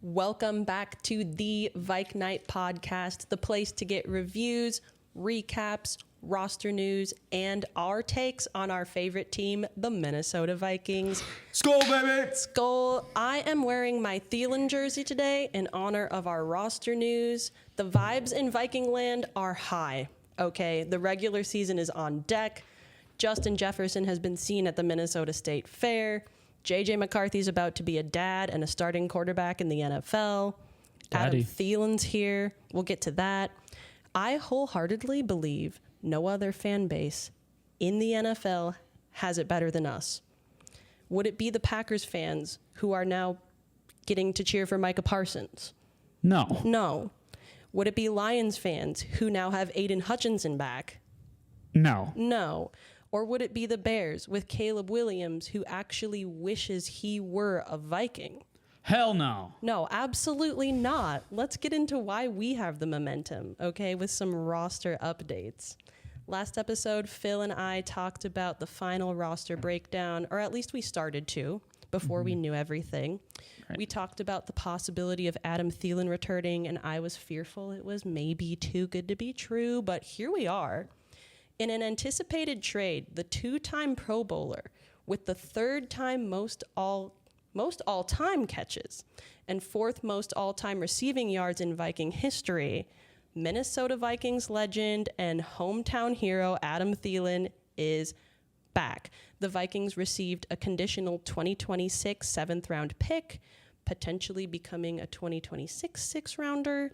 Welcome back to the Vike Nite podcast, the place to get reviews, recaps, roster news, and our takes on our favorite team, the Minnesota Vikings. Skol, baby! Skol. I am wearing my Thielen jersey today in honor of our roster news. The vibes in Viking land are high, okay? The regular season is on deck. Justin Jefferson has been seen at the Minnesota State Fair. J.J. McCarthy's about to be a dad and a starting quarterback in the NFL. Daddy. Adam Thielen's here. We'll get to that. I wholeheartedly believe no other fan base in the NFL has it better than us. Would it be the Packers fans who are now getting to cheer for Micah Parsons? No. No. Would it be Lions fans who now have Aiden Hutchinson back? No. No. Or would it be the Bears with Caleb Williams, who actually wishes he were a Viking? Hell no. No, absolutely not. Let's get into why we have the momentum, okay, with some roster updates. Last episode, Phil and I talked about the final roster breakdown, or at least we started to, before we knew everything. Right. We talked about the possibility of Adam Thielen returning, and I was fearful it was maybe too good to be true, but here we are. In an anticipated trade, the two-time Pro Bowler with the third-time most all-time catches and fourth most all-time receiving yards in Viking history, Minnesota Vikings legend and hometown hero Adam Thielen is back. The Vikings received a conditional 2026 seventh-round pick, potentially becoming a 2026 sixth-rounder,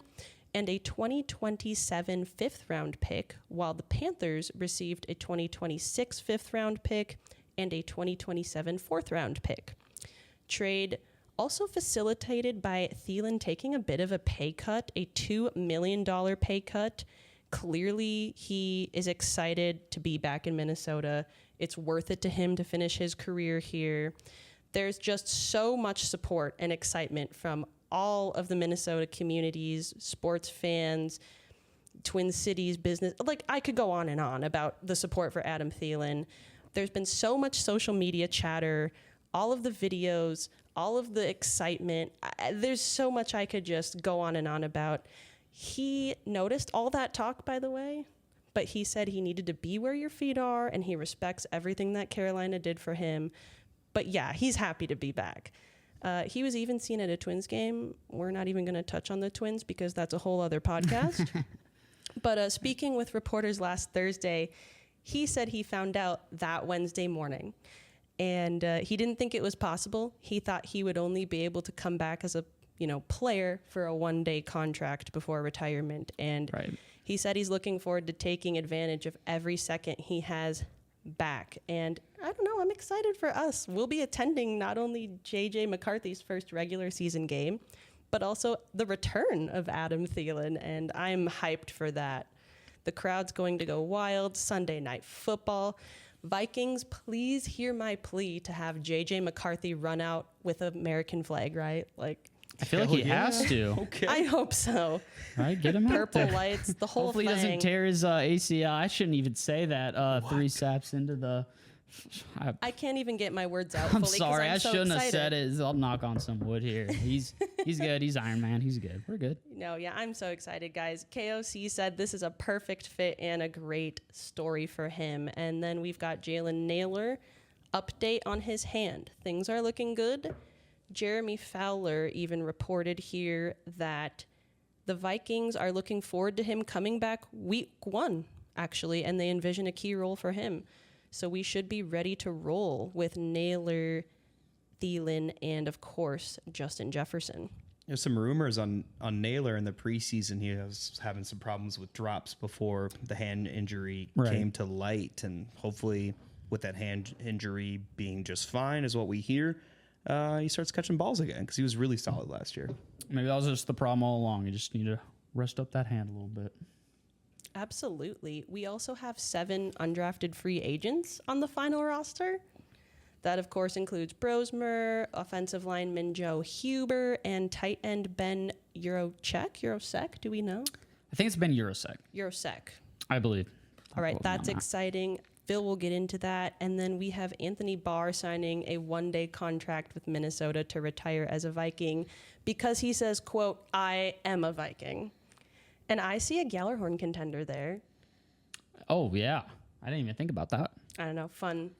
and a 2027 fifth-round pick, while the Panthers received a 2026 fifth-round pick and a 2027 fourth-round pick. Trade also facilitated by Thielen taking a bit of a pay cut, a $2 million pay cut. Clearly, he is excited to be back in Minnesota. It's worth it to him to finish his career here. There's just so much support and excitement from all of the Minnesota communities, sports fans, Twin Cities business. Like, I could go on and on about the support for Adam Thielen. There's been so much social media chatter, all of the videos, all of the excitement. There's so much I could just go on and on about. He noticed all that talk, by the way, but he said he needed to be where your feet are, and he respects everything that Carolina did for him. But yeah, he's happy to be back. He was even seen at a Twins game. We're not even going to touch on the Twins because that's a whole other podcast. But speaking with reporters last Thursday, he said he found out that Wednesday morning. And he didn't think it was possible. He thought he would only be able to come back as a player for a one-day contract before retirement. And He said he's looking forward to taking advantage of every second he has back. And I don't know, I'm excited for us. We'll be attending not only J.J. McCarthy's first regular season game, but also the return of Adam Thielen, and I'm hyped for that. The crowd's going to go wild. Sunday Night Football. Vikings, please hear my plea to have J.J. McCarthy run out with an American flag, right? I feel like he has to. Okay. I hope so. Right, get him out Purple there. lights, the whole Hopefully thing. he doesn't tear his ACL. I shouldn't even say that. 3 saps into the... I can't even get my words out I'm fully. sorry. I'm I so shouldn't excited. have said it. I'll knock on some wood here. He's good. He's Iron Man. He's good. We're good. No, yeah, I'm so excited, guys. KOC said this is a perfect fit and a great story for him. And then we've got Jalen Naylor. Update on his hand. Things are looking good. Jeremy Fowler even reported here that the Vikings are looking forward to him coming back week 1, actually, and they envision a key role for him. So we should be ready to roll with Naylor, Thielen, and, of course, Justin Jefferson. There's some rumors on Naylor in the preseason. He was having some problems with drops before the hand injury came to light. And hopefully with that hand injury being just fine is what we hear, he starts catching balls again because he was really solid last year. Maybe that was just the problem all along. You just need to rest up that hand a little bit. Absolutely. We also have 7 undrafted free agents on the final roster. That, of course, includes Brosmer, offensive lineman Joe Huber, and tight end Ben Eurosek, do we know? I think it's been Eurosek. Eurosek. I believe. All right, that's exciting. Phil will get into that. And then we have Anthony Barr signing a one-day contract with Minnesota to retire as a Viking because he says, quote, "I am a Viking." And I see a Gjallarhorn contender there. Oh, yeah. I didn't even think about that. I don't know, fun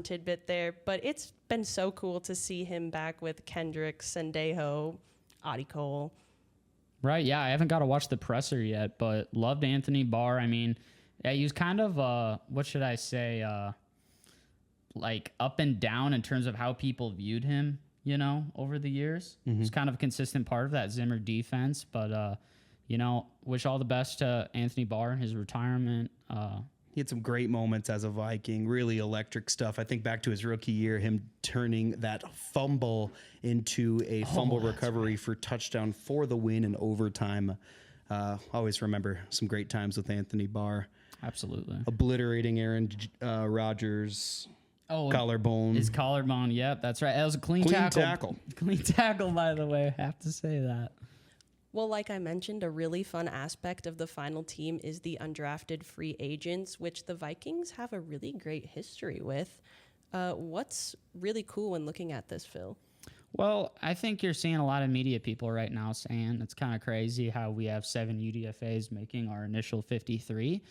tidbit there. But it's been so cool to see him back with Kendrick, Sendejo, Audie Cole. Right, yeah. I haven't got to watch the presser yet, but loved Anthony Barr. I mean, yeah, he was kind of, what should I say, like up and down in terms of how people viewed him, you know, over the years. Mm-hmm. He's kind of a consistent part of that Zimmer defense, but, you know, wish all the best to Anthony Barr, his retirement. He had some great moments as a Viking, really electric stuff. I think back to his rookie year, him turning that fumble into a fumble recovery for touchdown for the win in overtime. Always remember some great times with Anthony Barr. Absolutely. Obliterating Aaron Rodgers' collarbone. His collarbone, yep, that's right. That was a clean tackle. Clean tackle, by the way. I have to say that. Well, like I mentioned, a really fun aspect of the final team is the undrafted free agents, which the Vikings have a really great history with. What's really cool when looking at this, Phil? Well, I think you're seeing a lot of media people right now saying it's kind of crazy how we have 7 UDFAs making our initial 53.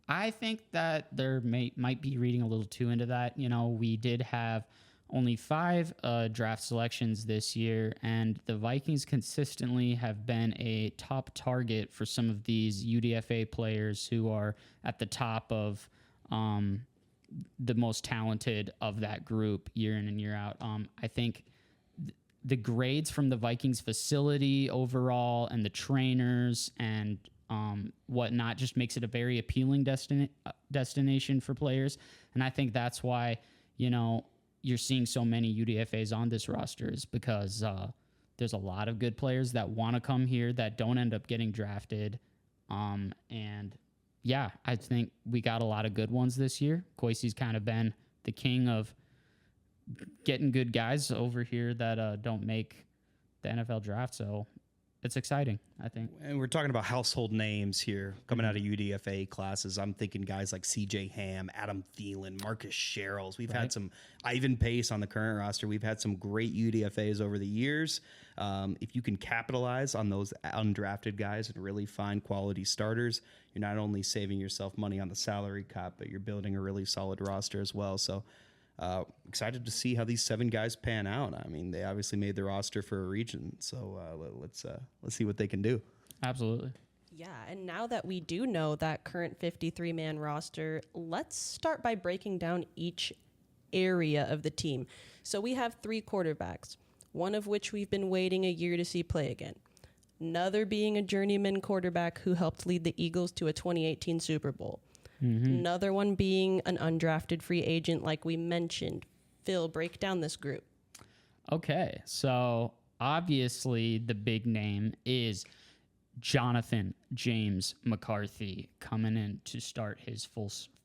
I think that there might be reading a little too into that. You know, we did have only 5 draft selections this year, and the Vikings consistently have been a top target for some of these UDFA players who are at the top of the most talented of that group year in and year out. I think the grades from the Vikings facility overall and the trainers and whatnot just makes it a very appealing destination for players. And I think that's why, you know, you're seeing so many UDFAs on this roster is because there's a lot of good players that want to come here that don't end up getting drafted. And yeah, I think we got a lot of good ones this year. Kwesi's kind of been the king of getting good guys over here that don't make the NFL draft. So it's exciting, I think. And we're talking about household names here coming out of UDFA classes. I'm thinking guys like CJ Ham, Adam Thielen, Marcus Sherrills. We've had some Ivan Pace on the current roster. We've had some great UDFAs over the years. If you can capitalize on those undrafted guys and really find quality starters, you're not only saving yourself money on the salary cap, but you're building a really solid roster as well. So excited to see how these 7 guys pan out. I mean, they obviously made the roster for a region, so let's see what they can do. Absolutely. Yeah, and now that we do know that current 53-man roster, let's start by breaking down each area of the team. So we have 3 quarterbacks, one of which we've been waiting a year to see play again. Another being a journeyman quarterback who helped lead the Eagles to a 2018 Super Bowl. Mm-hmm. Another one being an undrafted free agent, like we mentioned. Phil, break down this group. Okay, so obviously the big name is Jonathan James McCarthy coming in to start his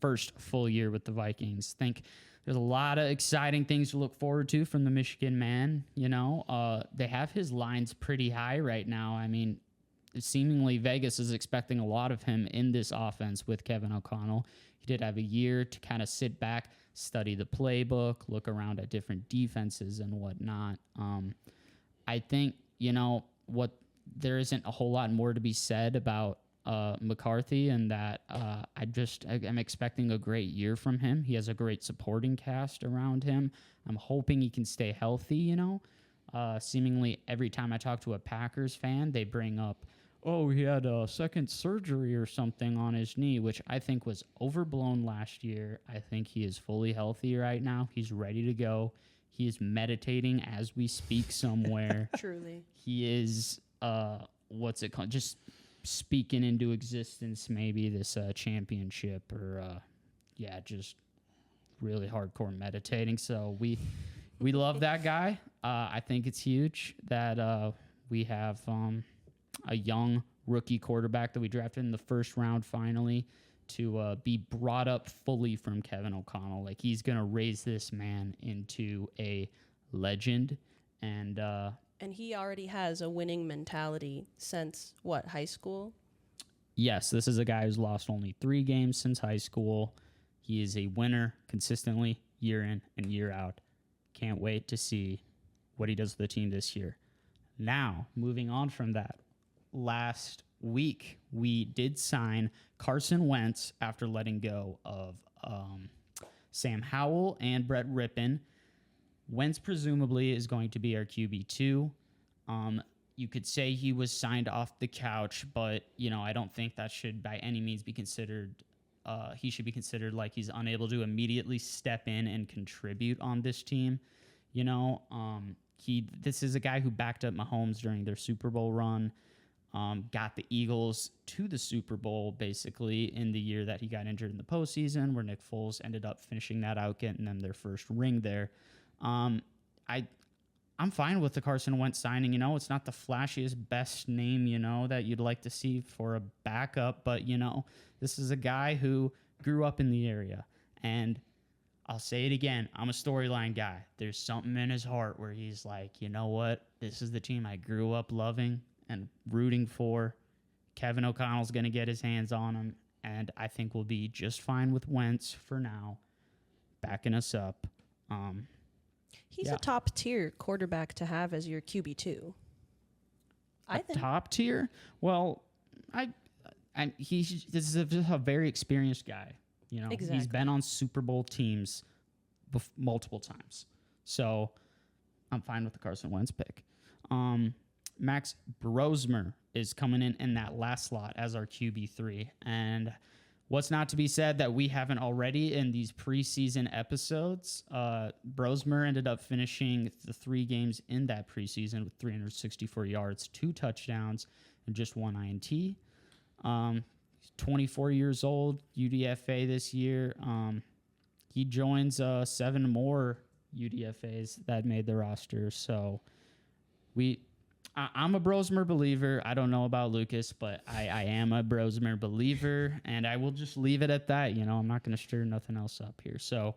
first full year with the Vikings. Think there's a lot of exciting things to look forward to from the Michigan man. You know, they have his lines pretty high right now. I mean, seemingly Vegas is expecting a lot of him in this offense with Kevin O'Connell. He did have a year to kind of sit back, study the playbook, look around at different defenses and whatnot. I think, you know, there isn't a whole lot more to be said about McCarthy, and that I'm expecting a great year from him. He has a great supporting cast around him. I'm hoping he can stay healthy, you know. Seemingly every time I talk to a Packers fan, they bring up, oh, he had a second surgery or something on his knee, which I think was overblown last year. I think he is fully healthy right now. He's ready to go. He is meditating as we speak somewhere. Truly. He is, what's it called? Just speaking into existence, maybe this championship or, just really hardcore meditating. So we love that guy. I think it's huge that we have a young rookie quarterback that we drafted in the first round finally to be brought up fully from Kevin O'Connell. Like, he's going to raise this man into a legend. And he already has a winning mentality since, high school? Yes, this is a guy who's lost only 3 games since high school. He is a winner consistently, year in and year out. Can't wait to see what he does with the team this year. Now, moving on from that, last week we did sign Carson Wentz after letting go of Sam Howell and Brett Rippon. Wentz presumably is going to be our QB2. You could say he was signed off the couch, but I don't think that should by any means be considered. He should be considered like he's unable to immediately step in and contribute on this team. This is a guy who backed up Mahomes during their Super Bowl run, got the Eagles to the Super Bowl basically in the year that he got injured in the postseason, where Nick Foles ended up finishing that out, getting them their first ring there. I'm fine with the Carson Wentz signing. It's not the flashiest, best name, that you'd like to see for a backup, but this is a guy who grew up in the area, and I'll say it again. I'm a storyline guy. There's something in his heart where he's like, you know what? This is the team I grew up loving and rooting for. Kevin O'Connell's going to get his hands on him, and I think we'll be just fine with Wentz for now, backing us up. He's a top tier quarterback to have as your QB2. I think top tier. Well, this is a very experienced guy. Exactly. He's been on Super Bowl teams multiple times, so I'm fine with the Carson Wentz pick. Max Brosmer is coming in that last slot as our QB3, and what's not to be said that we haven't already in these preseason episodes. Brosmer ended up finishing the 3 games in that preseason with 364 yards, 2 touchdowns, and just 1 INT. He's 24 years old, UDFA this year. He joins 7 more UDFAs that made the roster. So I'm a Brosmer believer. I don't know about Lucas, but I am a Brosmer believer, and I will just leave it at that. I'm not going to stir nothing else up here. So,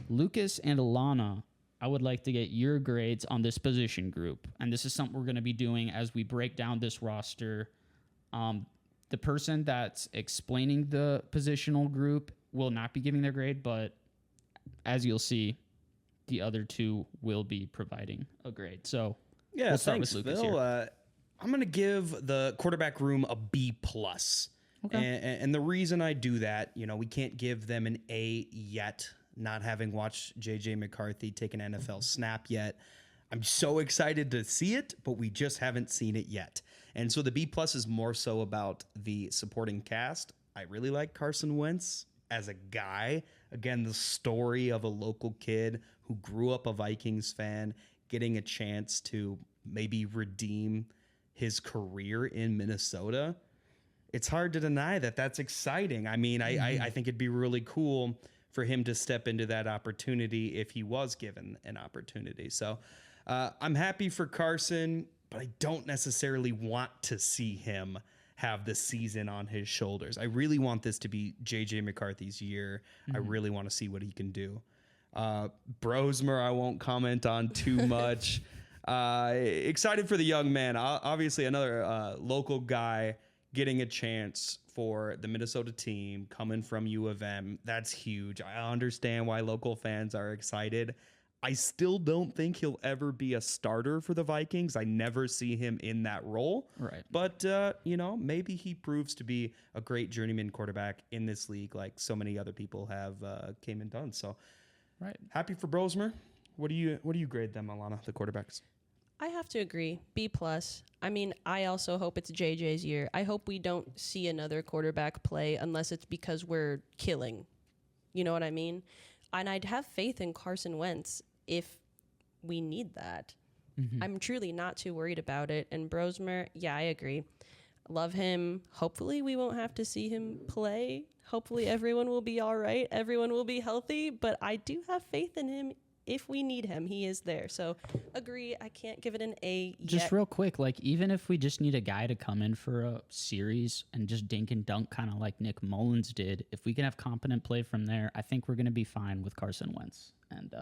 Lucas and Alana, I would like to get your grades on this position group, and this is something we're going to be doing as we break down this roster. The person that's explaining the positional group will not be giving their grade, but as you'll see, the other 2 will be providing a grade. So, yeah, we'll start thanks, with Lucas Phil. here. I'm going to give the quarterback room a B+. Okay. And the reason I do that, we can't give them an A yet, not having watched J.J. McCarthy take an NFL snap yet. I'm so excited to see it, but we just haven't seen it yet. And so the B+ is more so about the supporting cast. I really like Carson Wentz as a guy. Again, the story of a local kid who grew up a Vikings fan, getting a chance to maybe redeem his career in Minnesota. It's hard to deny that that's exciting. I mean, I think it'd be really cool for him to step into that opportunity if he was given an opportunity. So I'm happy for Carson, but I don't necessarily want to see him have the season on his shoulders. I really want this to be J.J. McCarthy's year. I really want to see what he can do. Brosmer, I won't comment on too much. Excited for the young man. Obviously, another local guy getting a chance for the Minnesota team coming from U of M. That's huge. I understand why local fans are excited. I still don't think he'll ever be a starter for the Vikings. I never see him in that role. Right. But, maybe he proves to be a great journeyman quarterback in this league like so many other people have came and done. So, right. Happy for Brosmer. What do you grade them, Alana, the quarterbacks? I have to agree. B+. I mean, I also hope it's JJ's year. I hope we don't see another quarterback play unless it's because we're killing. You know what I mean? And I'd have faith in Carson Wentz if we need that. Mm-hmm. I'm truly not too worried about it. And Brosmer, yeah, I agree. Love him. Hopefully we won't have to see him play. Hopefully everyone will be all right. Everyone will be healthy. But I do have faith in him. If we need him, he is there. So, agree. I can't give it an A yet. Just real quick, even if we just need a guy to come in for a series and just dink and dunk kind of like Nick Mullins did, if we can have competent play from there, I think we're going to be fine with Carson Wentz. And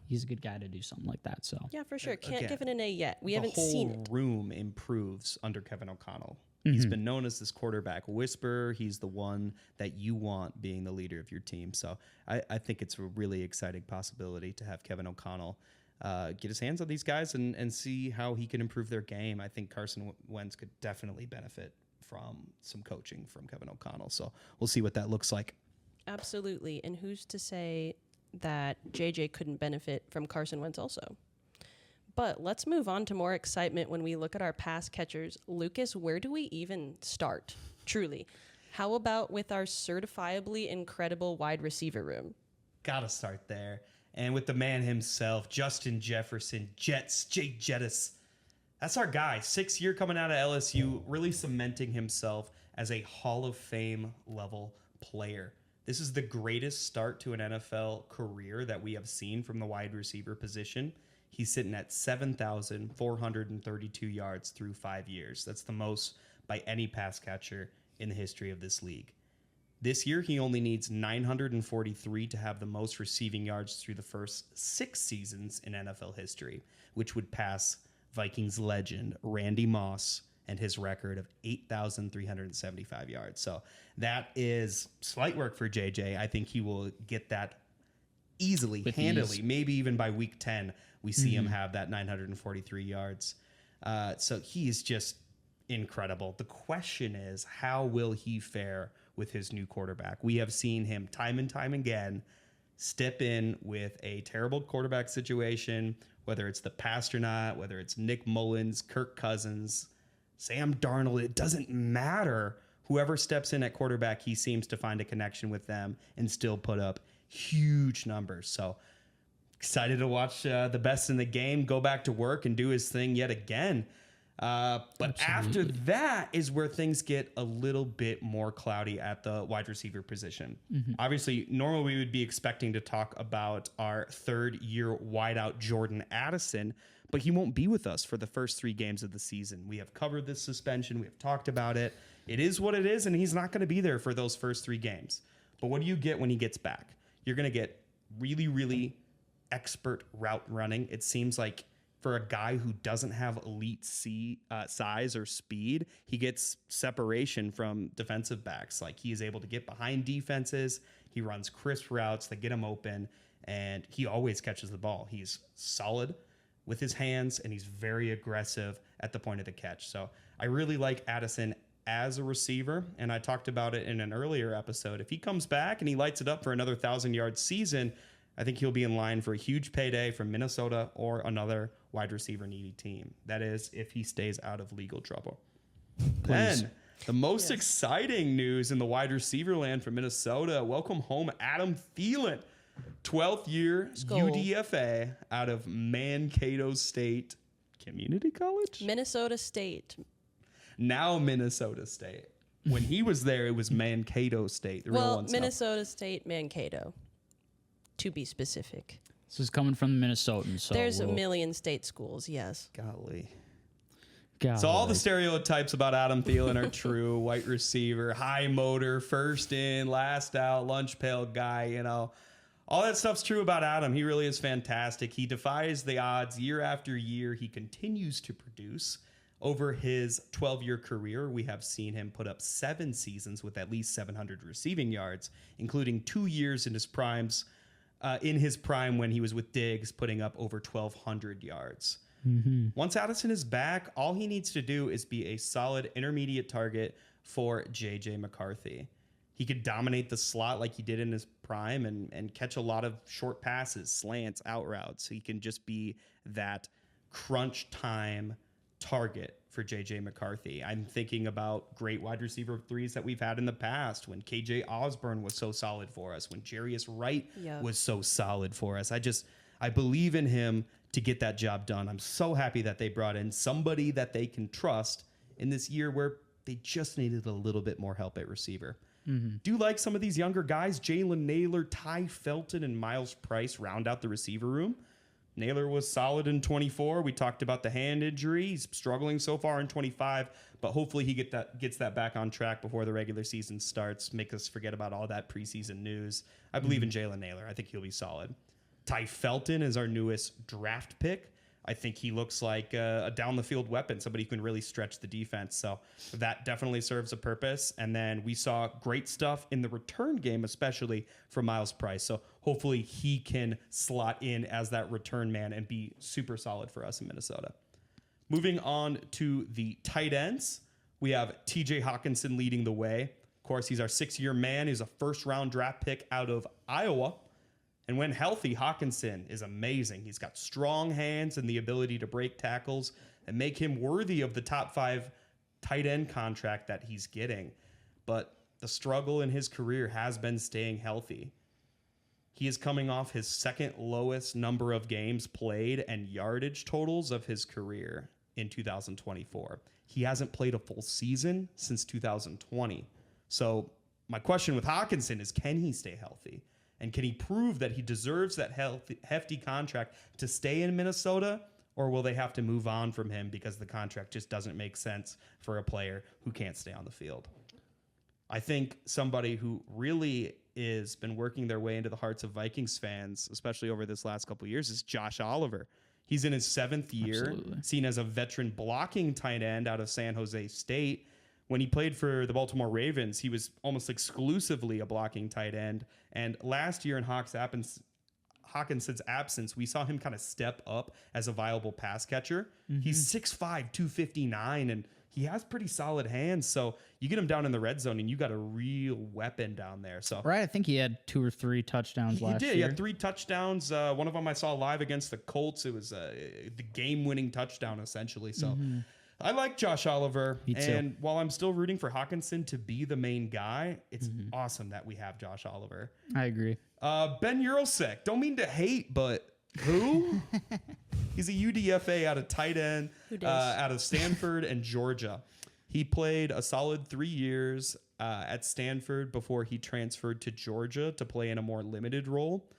he's a good guy to do something like that. So yeah, for sure. Can't give it an A yet. We haven't seen it. The whole room improves under Kevin O'Connell. He's been known as this quarterback whisperer. He's the one that you want being the leader of your team. So I think it's a really exciting possibility to have Kevin O'Connell get his hands on these guys and see how he can improve their game. I think Carson Wentz could definitely benefit from some coaching from Kevin O'Connell. So we'll see what that looks like. Absolutely. And who's to say that JJ couldn't benefit from Carson Wentz also? But let's move on to more excitement when we look at our pass catchers. Lucas, where do we even start? Truly. How about with our certifiably incredible wide receiver room? Gotta start there. And with the man himself, Justin Jefferson, Jets, Jay Jettis. That's our guy. 6 year coming out of LSU, really cementing himself as a Hall of Fame level player. This is the greatest start to an NFL career that we have seen from the wide receiver position. He's sitting at 7,432 yards through 5 years. That's the most by any pass catcher in the history of this league. This year, he only needs 943 to have the most receiving yards through the first 6 seasons in NFL history, which would pass Vikings legend Randy Moss and his record of 8,375 yards. So that is slight work for JJ. I think he will get that easily, handily, maybe even by week 10, we see him have that 943 yards. So he is just incredible. The question is, how will he fare with his new quarterback? We have seen him time and time again step in with a terrible quarterback situation, whether it's the Pasternaut, whether it's Nick Mullins, Kirk Cousins, Sam Darnold. It doesn't matter. Whoever steps in at quarterback, he seems to find a connection with them and still put up huge numbers. So excited to watch the best in the game go back to work and do his thing yet again. But after that is where things get a little bit more cloudy at the wide receiver position. Obviously, normally we would be expecting to talk about our third-year wideout Jordan Addison, but he won't be with us for the first 3 games of the season. We have covered this suspension. We have talked about it. It is what it is, and he's not going to be there for those first 3 games. But what do you get when he gets back? You're going to get really, really expert route running. It seems like for a guy who doesn't have elite size or speed, he gets separation from defensive backs. Like, he is able to get behind defenses. He runs crisp routes that get him open, and he always catches the ball. He's solid with his hands, and he's very aggressive at the point of the catch. So I really like Addison as a receiver, and I talked about it in an earlier episode. If he comes back and he lights it up for another 1,000-yard season, I think he'll be in line for a huge payday from Minnesota or another wide receiver needy team. That is, if he stays out of legal trouble. Please. Then, the most exciting news in the wide receiver land for Minnesota. Welcome home, Adam Thielen. 12th year UDFA out of Mankato State Community College? Minnesota State. Now Minnesota State. When he was there, it was Mankato State. The real one's Minnesota State, Mankato, to be specific. This is coming from the Minnesotans. So There's a million state schools, yes. Golly. So all the stereotypes about Adam Thielen are true. White receiver, high motor, first in, last out, lunch pail guy, you know. All that stuff's true about Adam. He really is fantastic. He defies the odds year after year. He continues to produce. Over his 12-year career, we have seen him put up 7 seasons with at least 700 receiving yards, including 2 years in his prime when he was with Diggs, putting up over 1,200 yards. Once Addison is back, all he needs to do is be a solid intermediate target for J.J. McCarthy. He could dominate the slot like he did in his prime and catch a lot of short passes, slants, out routes. He can just be that crunch time target for J.J. McCarthy. I'm thinking about great wide receiver 3s that we've had in the past, when KJ Osborne was so solid for us, when Jarius Wright was so solid for us. I believe in him to get that job done. I'm so happy that they brought in somebody that they can trust in this year where they just needed a little bit more help at receiver. Do like some of these younger guys. Jalen Naylor, Ty Felton, and Miles Price round out the receiver room. Naylor was solid in 24. We talked about the hand injury. He's struggling so far in 25, but hopefully he gets that back on track before the regular season starts. Make us forget about all that preseason news. I believe in Jalen Naylor. I think he'll be solid. Ty Felton is our newest draft pick. I think he looks like a down the field weapon, somebody who can really stretch the defense. So that definitely serves a purpose. And then we saw great stuff in the return game, especially from Miles Price. So hopefully he can slot in as that return man and be super solid for us in Minnesota. Moving on to the tight ends, we have TJ Hawkinson leading the way. Of course, he's our 6-year man. He's a first-round draft pick out of Iowa. And when healthy, Hawkinson is amazing. He's got strong hands and the ability to break tackles and make him worthy of the top 5 tight end contract that he's getting. But the struggle in his career has been staying healthy. He is coming off his second lowest number of games played and yardage totals of his career in 2024. He hasn't played a full season since 2020. So my question with Hawkinson is, can he stay healthy? And can he prove that he deserves that hefty contract to stay in Minnesota? Or will they have to move on from him because the contract just doesn't make sense for a player who can't stay on the field? I think somebody who really is been working their way into the hearts of Vikings fans, especially over this last couple of years, is Josh Oliver. He's in his 7th year, seen as a veteran blocking tight end out of San Jose State. When he played for the Baltimore Ravens, he was almost exclusively a blocking tight end. And last year in Hawkinson's absence, we saw him kind of step up as a viable pass catcher. He's 6'5", 259, and he has pretty solid hands. So you get him down in the red zone, and you got a real weapon down there. So right, I think he had 2 or 3 touchdowns last year. He had 3 touchdowns. One of them I saw live against the Colts. It was the game-winning touchdown, essentially. So I like Josh Oliver. And while I'm still rooting for Hawkinson to be the main guy, it's awesome that we have Josh Oliver. I agree. Ben Urosek. Don't mean to hate, but who? He's a UDFA out of tight end, out of Stanford and Georgia. He played a solid 3 years at Stanford before he transferred to Georgia to play in a more limited role.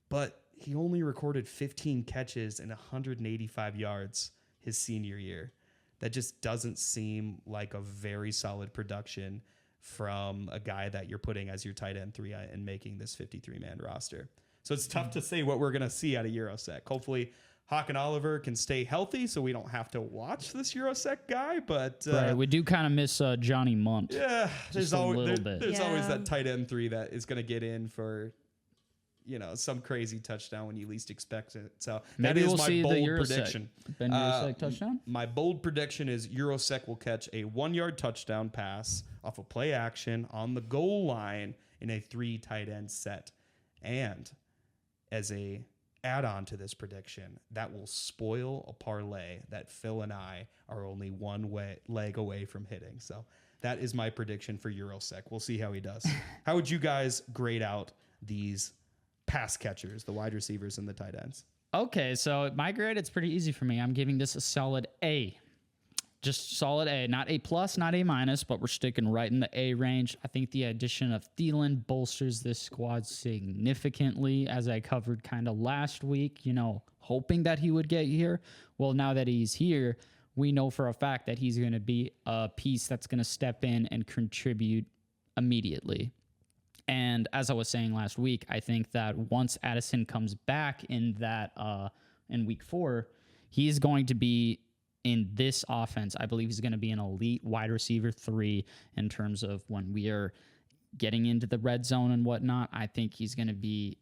But he only recorded 15 catches and 185 yards his senior year. That just doesn't seem like a very solid production from a guy that you're putting as your tight end 3 and making this 53-man roster. So it's tough to say what we're going to see out of Urosek. Hopefully, Hawk and Oliver can stay healthy so we don't have to watch this Urosek guy. But right, we do kind of miss Johnny Munt. Yeah, there's always Yeah. that tight end 3 that is going to get in for some crazy touchdown when you least expect it. So maybe that is we'll my see bold the prediction. Ben Urosek touchdown. My bold prediction is Urosek will catch a 1-yard touchdown pass off a play action on the goal line in a 3 tight end set. And as a add-on to this prediction, that will spoil a parlay that Phil and I are only one leg away from hitting. So that is my prediction for Urosek. We'll see how he does. How would you guys grade out these pass catchers, the wide receivers and the tight ends? Okay, so my grade, it's pretty easy for me. I'm giving this a solid A. Just solid A, not A+, not A-, but we're sticking right in the A range. I think the addition of Thielen bolsters this squad significantly, as I covered kind of last week, hoping that he would get here. Well, now that he's here, we know for a fact that he's going to be a piece that's going to step in and contribute immediately. And as I was saying last week, I think that once Addison comes back in week 4, he's going to be in this offense. I believe he's going to be an elite wide receiver 3 in terms of when we are getting into the red zone and whatnot. I think he's going to be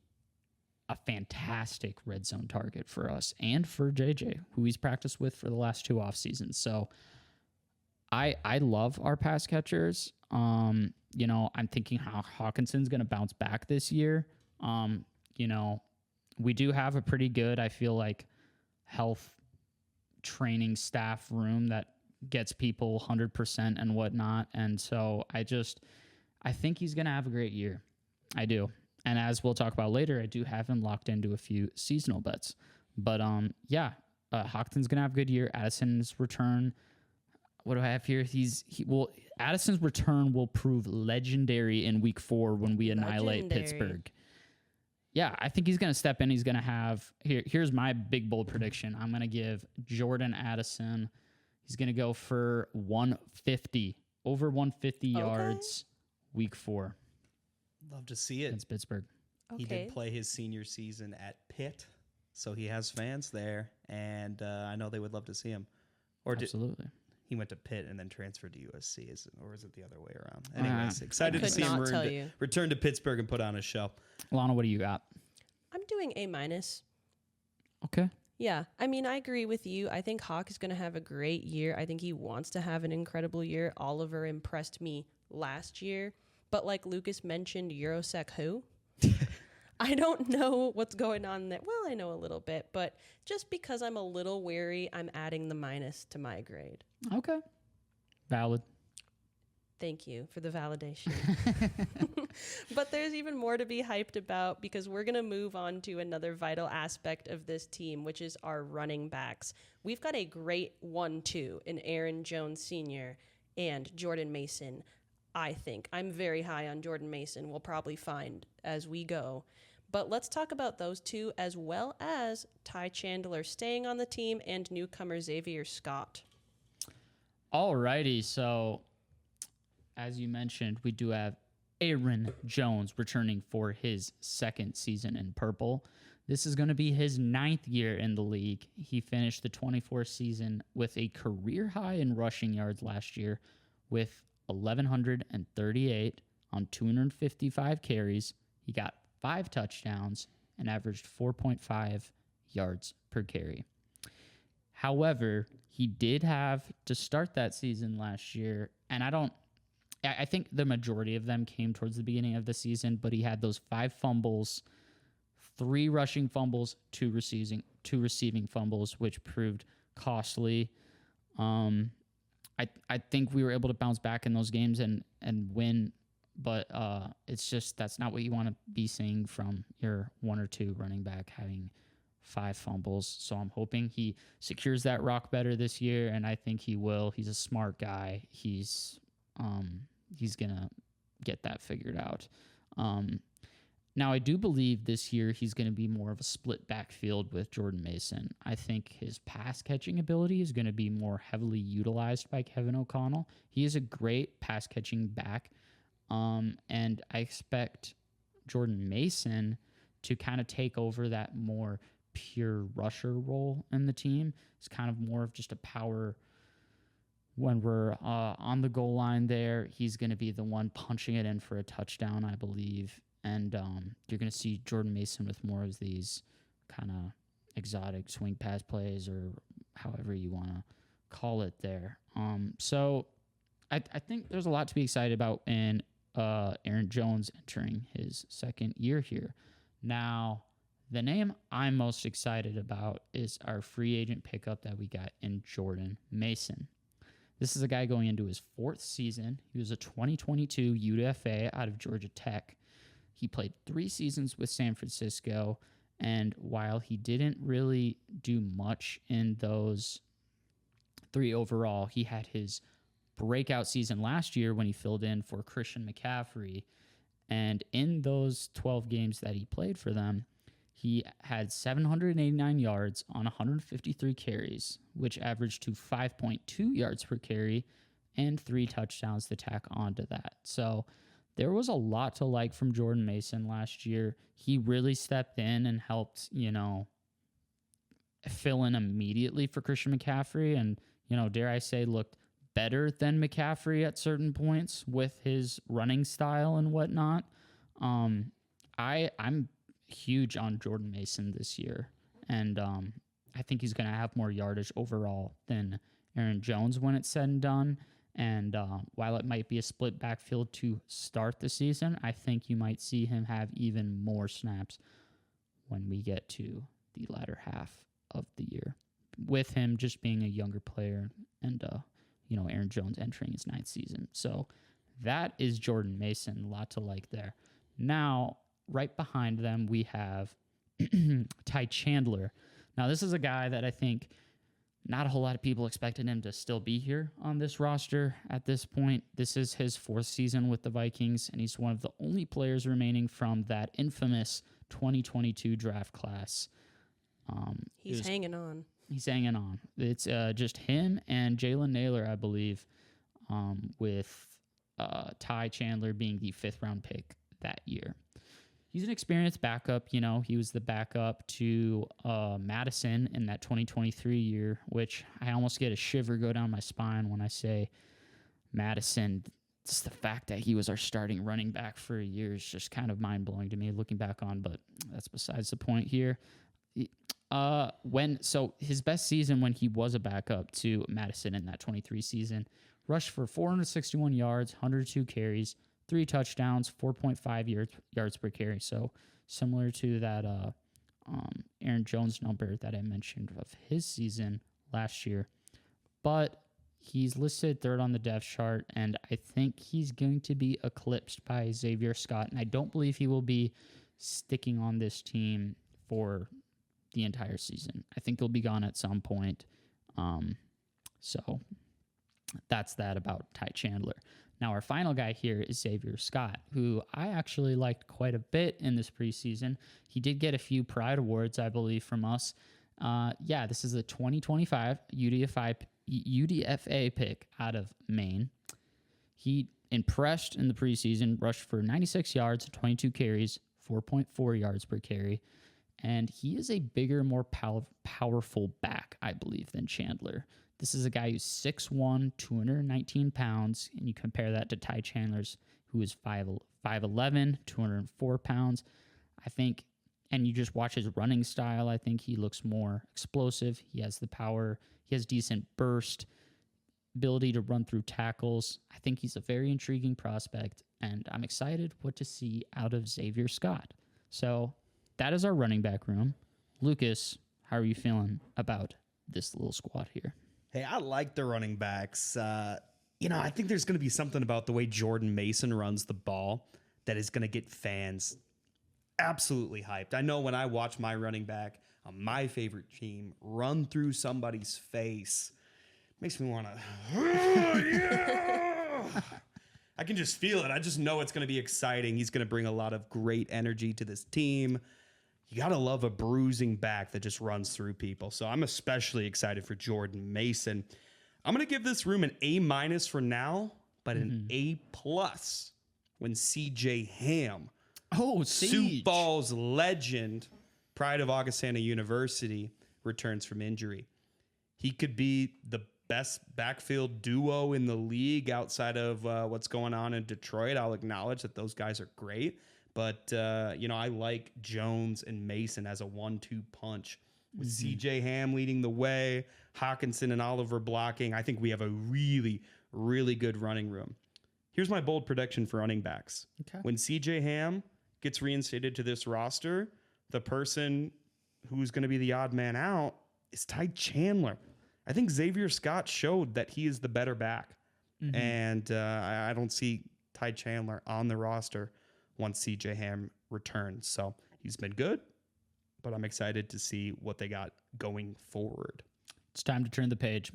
a fantastic red zone target for us and for JJ, who he's practiced with for the last 2 off seasons. So I love our pass catchers. I'm thinking how Hawkinson's going to bounce back this year. We do have a pretty good, I feel like, health training staff room that gets people 100% and whatnot. And so I think he's going to have a great year. I do. And as we'll talk about later, I do have him locked into a few seasonal bets. But Hawkinson's going to have a good year. Addison's return, what do I have here? Addison's return will prove legendary in week 4 when we annihilate Pittsburgh. Yeah, I think he's going to step in. He's going to have... Here's my big, bold prediction. I'm going to give Jordan Addison... He's going to go for 150. Over 150 yards week 4. Love to see it. Against Pittsburgh. He did play his senior season at Pitt. so he has fans there, and I know they would love to see him. Or Absolutely. he went to Pitt and then transferred to USC, or is it the other way around? Anyways, excited to could see him not tell you. return to Pittsburgh and put on a show. Lana, what do you got? I'm doing A-. Okay. Yeah, I mean, I agree with you. I think Hawk is going to have a great year. I think he wants to have an incredible year. Oliver impressed me last year. But like Lucas mentioned, Eurosec who? I don't know what's going on there. Well, I know a little bit, but just because I'm a little wary, I'm adding the minus to my grade. Okay. Valid. Thank you for the validation. But there's even more to be hyped about because we're going to move on to another vital aspect of this team, which is our running backs. We've got a great 1-2 in Aaron Jones Sr. and Jordan Mason, I think. I'm very high on Jordan Mason. We'll probably find as we go. But let's talk about those two as well as Ty Chandler staying on the team and newcomer Xavier Scott. Alrighty, so as you mentioned, we do have Aaron Jones returning for his second season in purple. This is going to be his 9th year in the league. He finished the 24 season with a career high in rushing yards last year with 1,138 on 255 carries. He got 5 touchdowns and averaged 4.5 yards per carry. However, he did have to start that season last year, and I think the majority of them came towards the beginning of the season, but he had those 5 fumbles, 3 rushing fumbles, 2 receiving fumbles, which proved costly. I think we were able to bounce back in those games and win, but it's just that's not what you want to be seeing from your 1 or 2 running back having 5 fumbles. So I'm hoping he secures that rock better this year, and I think he will. He's a smart guy. He's gonna get that figured out. Now, I do believe this year he's going to be more of a split backfield with Jordan Mason. I think his pass catching ability is going to be more heavily utilized by Kevin O'Connell. He is a great pass catching back, and I expect Jordan Mason to kind of take over that more pure rusher role in the team. It's kind of more of just a power. When we're on the goal line there, he's going to be the one punching it in for a touchdown, I believe. And you're going to see Jordan Mason with more of these kind of exotic swing pass plays or however you want to call it there. So I think there's a lot to be excited about in Aaron Jones entering his second year here. Now, the name I'm most excited about is our free agent pickup that we got in Jordan Mason. This is a guy going into his 4th season. He was a 2022 UDFA out of Georgia Tech. He played 3 seasons with San Francisco, and while he didn't really do much in those 3 overall, he had his breakout season last year when he filled in for Christian McCaffrey, and in those 12 games that he played for them, he had 789 yards on 153 carries, which averaged to 5.2 yards per carry and 3 touchdowns to tack onto that. So there was a lot to like from Jordan Mason last year. He really stepped in and helped, fill in immediately for Christian McCaffrey and, dare I say, looked better than McCaffrey at certain points with his running style and whatnot. I'm huge on Jordan Mason this year, and I think he's going to have more yardage overall than Aaron Jones when it's said and done. And while it might be a split backfield to start the season, I think you might see him have even more snaps when we get to the latter half of the year, with him just being a younger player and, Aaron Jones entering his 9th season. So that is Jordan Mason. A lot to like there. Now, right behind them, we have Ty Chandler. Now, this is a guy that I think not a whole lot of people expected him to still be here on this roster at this point. This is his 4th season with the Vikings, and he's one of the only players remaining from that infamous 2022 draft class. He's hanging on. He's hanging on. It's just him and Jalen Naylor, I believe, with Ty Chandler being the 5th round pick that year. he's an experienced backup. You know, he was the backup to Madison in that 2023 year, which I almost get a shiver go down my spine when I say Madison. Just the fact that he was our starting running back for a year is just kind of mind-blowing to me looking back on, but that's besides the point here. So his best season when he was a backup to Madison in that 23 season, rushed for 461 yards, 102 carries, 3 touchdowns, 4.5 yards per carry. So similar to that Aaron Jones number that I mentioned of his season last year. But he's listed third on the depth chart, and I think he's going to be eclipsed by Xavier Scott, and I don't believe he will be sticking on this team for the entire season. I think he'll be gone at some point. So that's that about Ty Chandler. Now, our final guy here is Xavier Scott, who I actually liked quite a bit in this preseason. He did get a few Pride Awards, I believe, from us. This is the 2025 UDFA pick out of Maine. He impressed in the preseason, rushed for 96 yards, 22 carries, 4.4 yards per carry. And he is a bigger, more powerful back, I believe, than Chandler. This is a guy who's 6'1", 219 pounds, and you compare that to Ty Chandler's, who is 5'11", 204 pounds. I think, and you just watch his running style, I think he looks more explosive. He has the power. He has decent burst, ability to run through tackles. I think he's a very intriguing prospect, and I'm excited what to see out of Xavier Scott. So that is our running back room. Lucas, how are you feeling about this little squad here? Hey, I like the running backs. I think there's going to be something about the way Jordan Mason runs the ball that is going to get fans absolutely hyped. I know when I watch my running back on my favorite team run through somebody's face, it makes me want to, yeah! I can just feel it. I just know it's going to be exciting. He's going to bring a lot of great energy to this team. You got to love a bruising back that just runs through people. So I'm especially excited for Jordan Mason. I'm going to give this room an A- for now, but an A+ when CJ Ham, Sioux Falls legend, pride of Augustana University, returns from injury. He could be the best backfield duo in the league outside of what's going on in Detroit. I'll acknowledge that those guys are great. But, I like Jones and Mason as a 1-2 punch. With CJ Ham leading the way, Hawkinson and Oliver blocking, I think we have a really, really good running room. Here's my bold prediction for running backs. Okay. When CJ Ham gets reinstated to this roster, the person who's going to be the odd man out is Ty Chandler. I think Xavier Scott showed that he is the better back. And I don't see Ty Chandler on the roster once CJ Ham returns. So he's been good, but I'm excited to see what they got going forward. It's time to turn the page.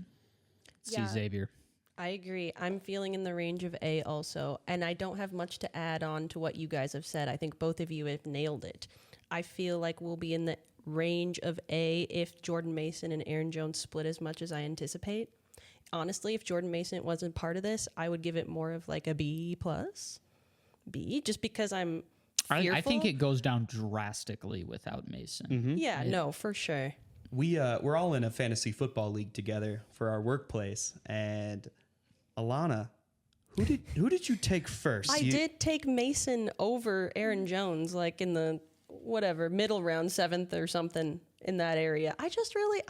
See Xavier. I agree. I'm feeling in the range of A also, and I don't have much to add on to what you guys have said. I think both of you have nailed it. I feel like we'll be in the range of A if Jordan Mason and Aaron Jones split as much as I anticipate. Honestly, if Jordan Mason wasn't part of this, I would give it more of like a B+. B, just because I'm fearful. I think it goes down drastically without Mason. Yeah, no, for sure. We're all in a fantasy football league together for our workplace, and Alana, who did you take first? I did take Mason over Aaron Jones, like in the middle round, 7th or something in that area. I just really,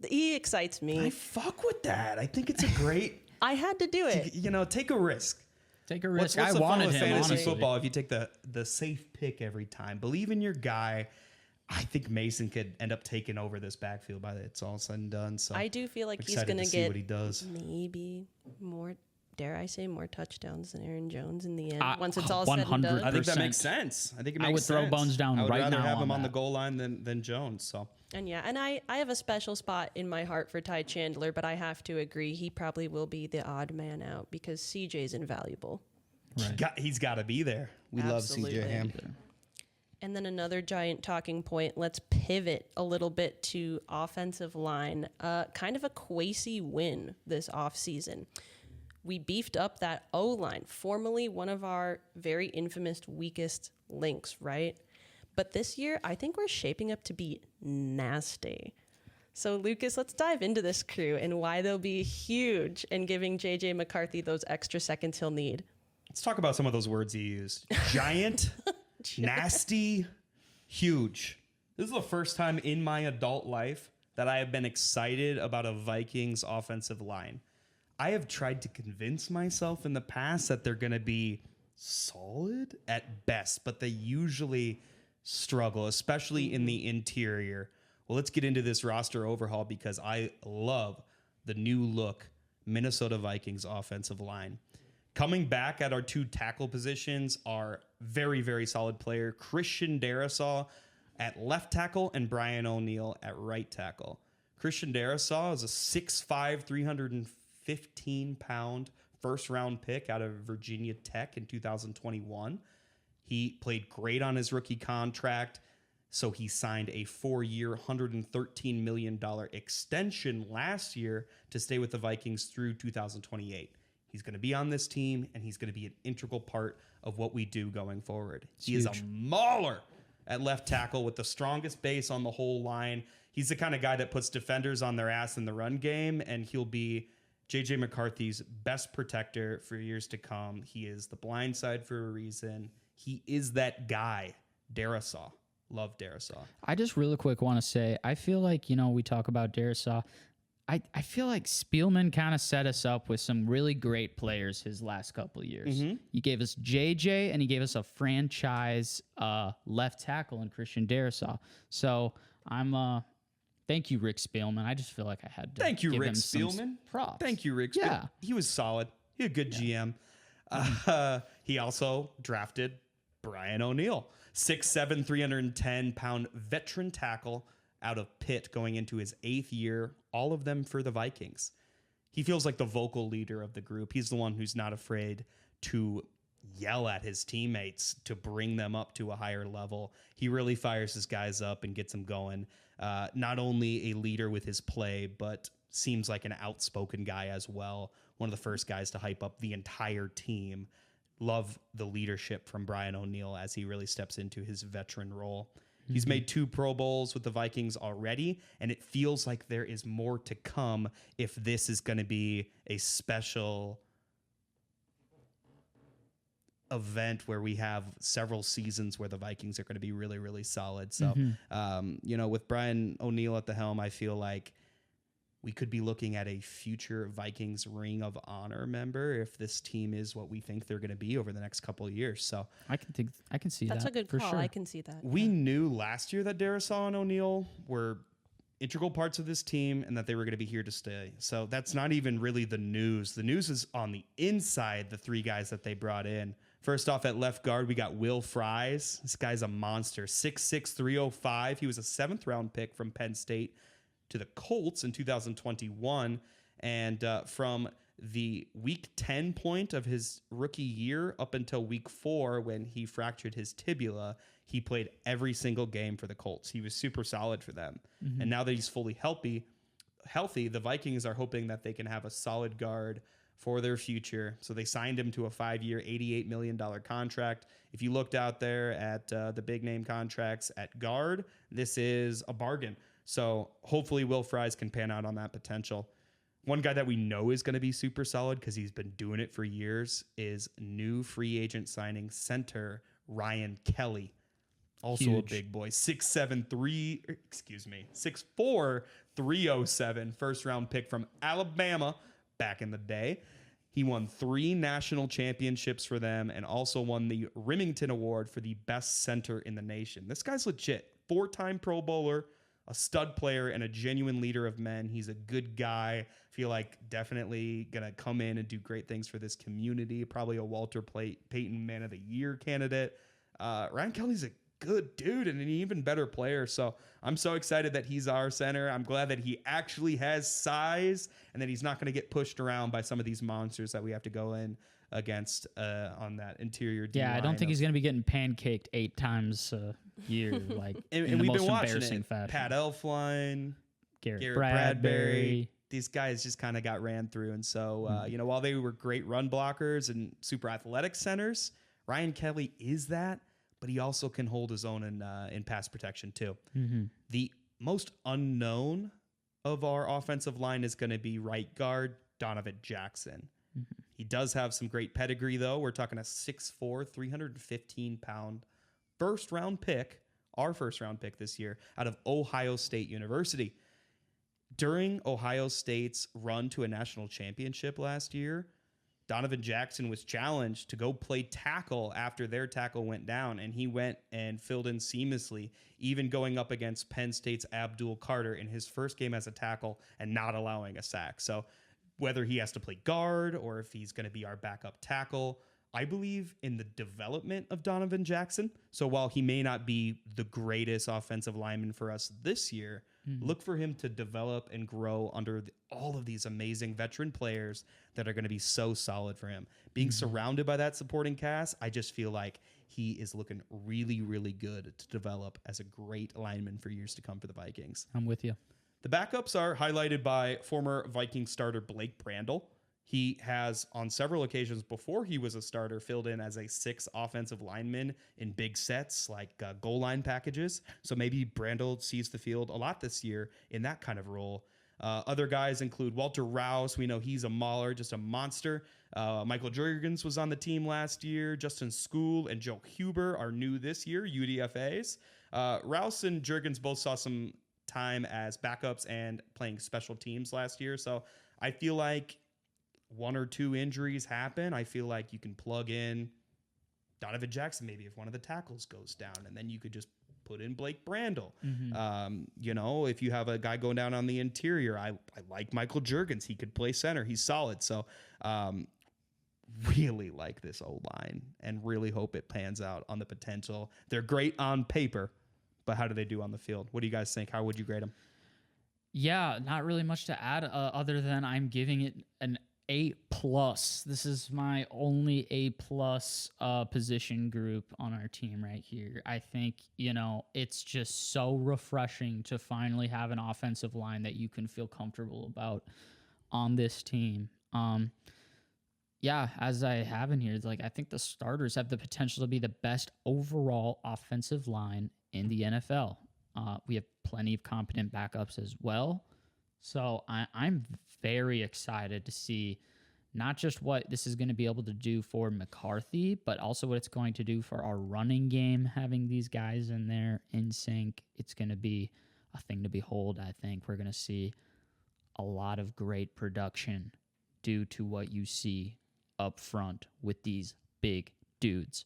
he excites me. I fuck with that. I think it's a great. I had to do it. Take a risk. Take a risk. What's I the wanted fun with him, fantasy honestly. football if you take the safe pick every time? Believe in your guy. I think Mason could end up taking over this backfield by the it's all said and done. So I do feel like he's going to get what he does. Maybe more, dare I say, more touchdowns than Aaron Jones in the end. Once it's all said and done. I think that makes sense. I think it makes sense. I would throw Bones down right now. I would rather have him on the goal line than Jones. So. And I have a special spot in my heart for Ty Chandler, but I have to agree he probably will be the odd man out because CJ's invaluable. Right. He's got to be there. We Absolutely. love CJ Ham. And then another giant talking point. Let's pivot a little bit to offensive line. Kind of a Kwesi win this offseason. We beefed up that O-line, formerly one of our very infamous weakest links, right? But this year, I think we're shaping up to be nasty. So, Lucas, let's dive into this crew and why they'll be huge in giving J.J. McCarthy those extra seconds he'll need. Let's talk about some of those words you used. Giant, nasty, huge. This is the first time in my adult life that I have been excited about a Vikings offensive line. I have tried to convince myself in the past that they're going to be solid at best, but they usually struggle, especially in the interior. Well, let's get into this roster overhaul because I love the new look Minnesota Vikings offensive line. Coming back at our 2 tackle positions are very, very solid player Christian Darrisaw at left tackle and Brian O'Neill at right tackle. Christian Darrisaw is a 6'5", 315-pound first-round pick out of Virginia Tech in 2021. He played great on his rookie contract. So he signed a 4-year, $113 million extension last year to stay with the Vikings through 2028. He's going to be on this team, and he's going to be an integral part of what we do going forward. He is a mauler at left tackle with the strongest base on the whole line. He's the kind of guy that puts defenders on their ass in the run game, and he'll be J.J. McCarthy's best protector for years to come. He is the blind side for a reason. He is that guy, Darrisaw. Love Darrisaw. I just really quick want to say, I feel like, we talk about Darrisaw. I feel like Spielman kind of set us up with some really great players his last couple of years. Mm-hmm. He gave us JJ, and he gave us a franchise left tackle in Christian Darrisaw. So thank you, Rick Spielman. I just feel like I had to Thank you, give Rick him Spielman. Some props. Thank you, Rick. Yeah. He was solid. He had a good GM. He also drafted Brian O'Neill, 6'7", 310-pound veteran tackle out of Pitt going into his 8th year, all of them for the Vikings. He feels like the vocal leader of the group. He's the one who's not afraid to yell at his teammates to bring them up to a higher level. He really fires his guys up and gets them going. Not only a leader with his play, but seems like an outspoken guy as well. One of the first guys to hype up the entire team. Love the leadership from Brian O'Neill as he really steps into his veteran role. Mm-hmm. He's made 2 Pro Bowls with the Vikings already, and it feels like there is more to come if this is going to be a special event where we have several seasons where the Vikings are going to be really, really solid. So, with Brian O'Neill at the helm, I feel like we could be looking at a future Vikings Ring of Honor member if this team is what we think they're going to be over the next couple of years. So I can see that's that. a good for call. sure. I can see that. We knew last year that Darrisaw and O'Neill were integral parts of this team and that they were going to be here to stay. So that's not even really the news. The news is on the inside, the 3 guys that they brought in. First off, at left guard, we got Will Fries. This guy's a monster, 6'6", 305. He was a 7th-round pick from Penn State to the Colts in 2021. And from the week 10 point of his rookie year up until week 4 when he fractured his tibia, he played every single game for the Colts. He was super solid for them. Mm-hmm. And now that he's fully healthy, the Vikings are hoping that they can have a solid guard for their future. So they signed him to a 5-year, $88 million contract. If you looked out there at the big name contracts at guard, this is a bargain. So hopefully Will Fries can pan out on that potential. One guy that we know is going to be super solid because he's been doing it for years is new free agent signing center Ryan Kelly. Also huge. A big boy, 6'4", 307, first-round pick from Alabama back in the day. He won 3 national championships for them and also won the Remington Award for the best center in the nation. This guy's legit. 4-time Pro Bowler, a stud player, and a genuine leader of men. He's a good guy. Feel like definitely going to come in and do great things for this community. Probably a Walter Payton Man of the Year candidate. Ryan Kelly's a good dude and an even better player. So I'm so excited that he's our center. I'm glad that he actually has size and that he's not going to get pushed around by some of these monsters that we have to go in against on that interior D line. I don't think he's going to be getting pancaked 8 times a year, like and in the we've most been watching embarrassing it. fashion. Pat Elflein, Garrett Bradbury. These guys just kind of got ran through. And so, while they were great run blockers and super athletic centers, Ryan Kelly is that, but he also can hold his own in pass protection too. Mm-hmm. The most unknown of our offensive line is going to be right guard Donovan Jackson. Mm-hmm. He does have some great pedigree, though. We're talking a 6'4", 315-pound first-round pick, our first-round pick this year, out of Ohio State University. During Ohio State's run to a national championship last year, Donovan Jackson was challenged to go play tackle after their tackle went down, and he went and filled in seamlessly, even going up against Penn State's Abdul Carter in his first game as a tackle and not allowing a sack. So whether he has to play guard or if he's going to be our backup tackle, I believe in the development of Donovan Jackson. So while he may not be the greatest offensive lineman for us this year, look for him to develop and grow under all of these amazing veteran players that are going to be so solid for him. Being surrounded by that supporting cast, I just feel like he is looking really, really good to develop as a great lineman for years to come for the Vikings. I'm with you. The backups are highlighted by former Viking starter Blake Brandel. He has, on several occasions before he was a starter, filled in as a 6 offensive lineman in big sets like goal line packages. So maybe Brandel sees the field a lot this year in that kind of role. Other guys include Walter Rouse. We know he's a mauler, just a monster. Michael Jurgens was on the team last year. Justin School and Joe Huber are new this year, UDFAs. Rouse and Jurgens both saw some time as backups and playing special teams last year. So I feel like 1 or 2 injuries happen, I feel like you can plug in Donovan Jackson maybe if one of the tackles goes down, and then you could just put in Blake Brandel. If you have a guy going down on the interior, I like Michael Jurgens. He could play center. He's solid. So really like this O-line and really hope it pans out on the potential. They're great on paper, but how do they do on the field? What do you guys think? How would you grade them? Yeah, not really much to add other than I'm giving it an A+. This is my only A+ position group on our team right here. I think, it's just so refreshing to finally have an offensive line that you can feel comfortable about on this team. As I have in here, it's like I think the starters have the potential to be the best overall offensive line in the NFL. We have plenty of competent backups as well. So I'm very excited to see not just what this is going to be able to do for McCarthy, but also what it's going to do for our running game, having these guys in there in sync. It's going to be a thing to behold, I think. We're going to see a lot of great production due to what you see up front with these big dudes.